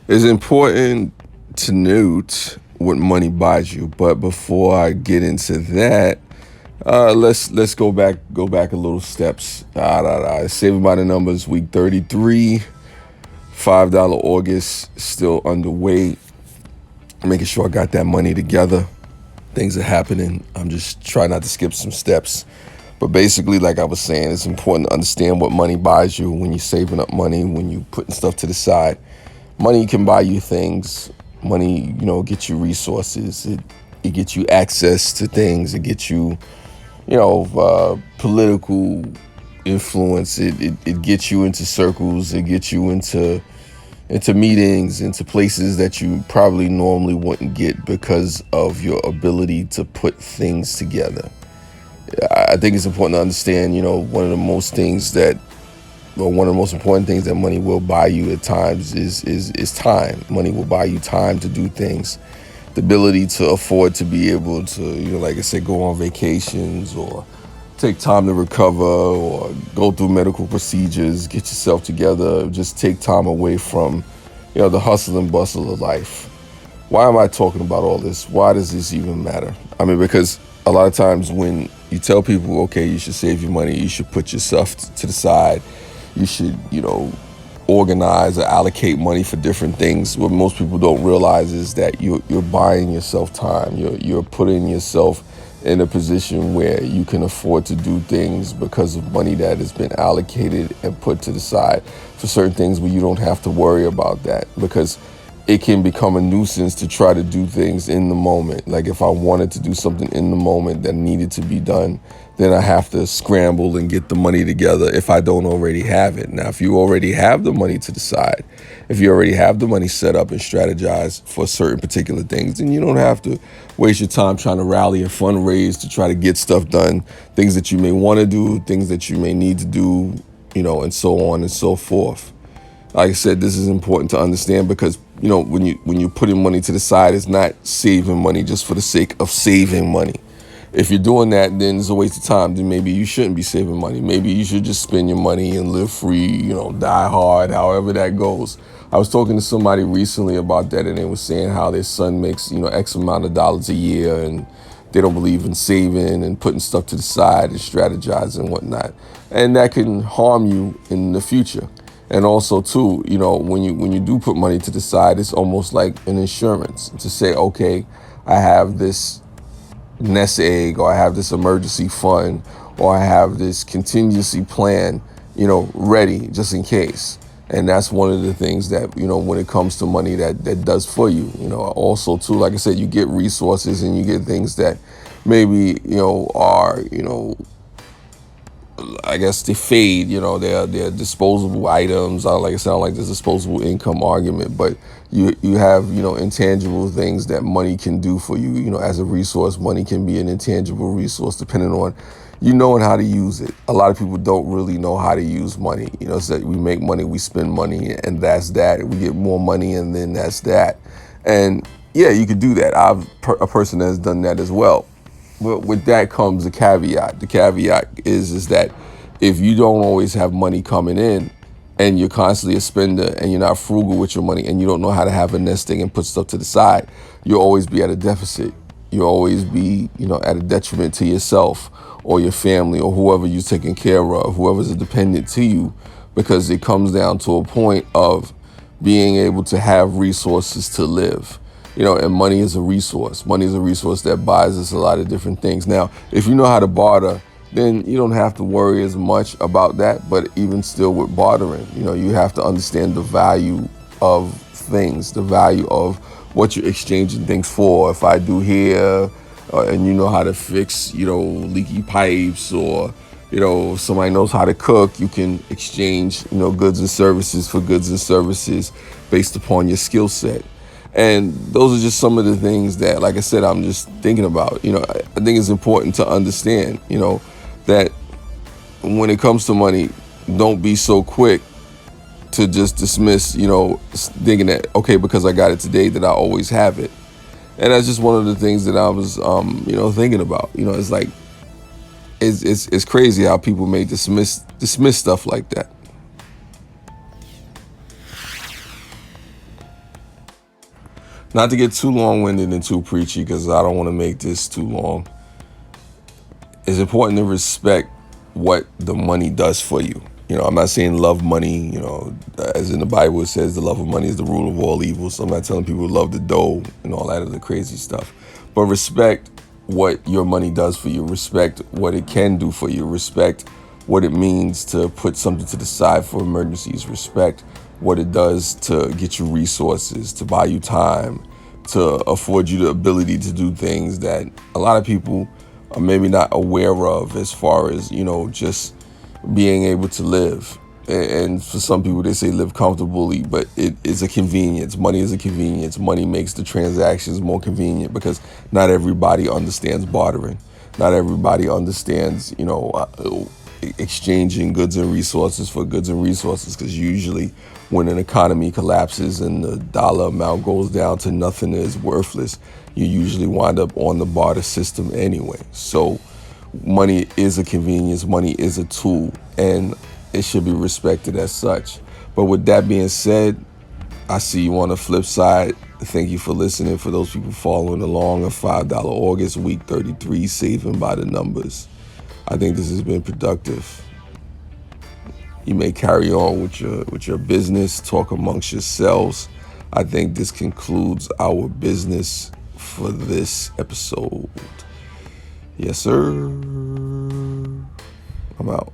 It's important to note what money buys you, but before I get into that, let's go back a little steps. Saving by the numbers, week 33, $5 August, still underway. Making sure I got that money together. Things are happening. I'm just trying not to skip some steps. But basically, like I was saying, it's important to understand what money buys you when you're saving up money, when you're putting stuff to the side. Money can buy you things. Money, gets you resources. It gets you access to things. It gets you, political influence. It gets you into circles. It gets you into meetings, into places that you probably normally wouldn't get because of your ability to put things together. I think it's important to understand, one of the most important things that money will buy you at times is time. Money will buy you time to do things, the ability to afford to be able to, like I said, go on vacations or take time to recover or go through medical procedures, get yourself together, just take time away from, the hustle and bustle of life. Why am I talking about all this? Why does this even matter? I mean, because a lot of times when you tell people, okay, you should save your money, you should put yourself to the side, you should, organize or allocate money for different things. What most people don't realize is that you're buying yourself time. You're putting yourself in a position where you can afford to do things because of money that has been allocated and put to the side for certain things where you don't have to worry about that, because it can become a nuisance to try to do things in the moment. Like if I wanted to do something in the moment that needed to be done, then I have to scramble and get the money together if I don't already have it. Now, if you already have the money to the side, if you already have the money set up and strategize for certain particular things, then you don't have to waste your time trying to rally and fundraise to try to get stuff done, things that you may want to do, things that you may need to do, and so on and so forth. Like I said, this is important to understand because when you're putting money to the side, it's not saving money just for the sake of saving money. If you're doing that, then it's a waste of time. Then maybe you shouldn't be saving money. Maybe you should just spend your money and live free, die hard, however that goes. I was talking to somebody recently about that, and they were saying how their son makes, X amount of dollars a year, and they don't believe in saving and putting stuff to the side and strategizing and whatnot. And that can harm you in the future. And also too, when you do put money to the side, it's almost like an insurance to say, okay, I have this nest egg, or I have this emergency fund, or I have this contingency plan, ready just in case. And that's one of the things that, when it comes to money that does for you, also too, like I said, you get resources and you get things that maybe, are, I guess they fade, they're disposable items. Like I said, I don't like this disposable income argument, but you have, intangible things that money can do for you, as a resource. Money can be an intangible resource depending on you knowing how to use it. A lot of people don't really know how to use money. It's that we make money, we spend money, and that's that. We get more money, and then that's that. And yeah, you could do that. A person that has done that as well. But with that comes a caveat. The caveat is that if you don't always have money coming in and you're constantly a spender and you're not frugal with your money and you don't know how to have a nesting and put stuff to the side, you'll always be at a deficit. You'll always be, at a detriment to yourself or your family or whoever you're taking care of, whoever's a dependent to you, because it comes down to a point of being able to have resources to live. And money is a resource. Money is a resource that buys us a lot of different things. Now, if you know how to barter, then you don't have to worry as much about that. But even still with bartering, you have to understand the value of things, the value of what you're exchanging things for. If I do here, and you know how to fix, leaky pipes, or, if somebody knows how to cook, you can exchange, goods and services for goods and services based upon your skill set. And those are just some of the things that, like I said, I'm just thinking about. I think it's important to understand, that when it comes to money, don't be so quick to just dismiss, thinking that, okay, because I got it today, that I always have it. And that's just one of the things that I was, thinking about. It's like, it's crazy how people may dismiss stuff like that. not to get too long-winded and too preachy, because I don't want to make this too long. It's important to respect what the money does for you. I'm not saying love money, as in the Bible it says the love of money is the rule of all evil. So I'm not telling people to love the dough and all that other crazy stuff. But respect what your money does for you. Respect what it can do for you. Respect what it means to put something to the side for emergencies. Respect what it does to get you resources, to buy you time, to afford you the ability to do things that a lot of people are maybe not aware of, as far as, just being able to live. And for some people, they say live comfortably, but it is a convenience. Money is a convenience. Money makes the transactions more convenient, because not everybody understands bartering. Not everybody understands, exchanging goods and resources for goods and resources, because usually when an economy collapses and the dollar amount goes down to nothing, is worthless, you usually wind up on the barter system anyway. So money is a convenience, money is a tool, and it should be respected as such. But with that being said, I see you on the flip side. Thank you for listening. For those people following along, a $5 August, week 33, saving by the numbers. I think this has been productive. You may carry on with your business, talk amongst yourselves. I think this concludes our business for this episode. Yes, sir. I'm out.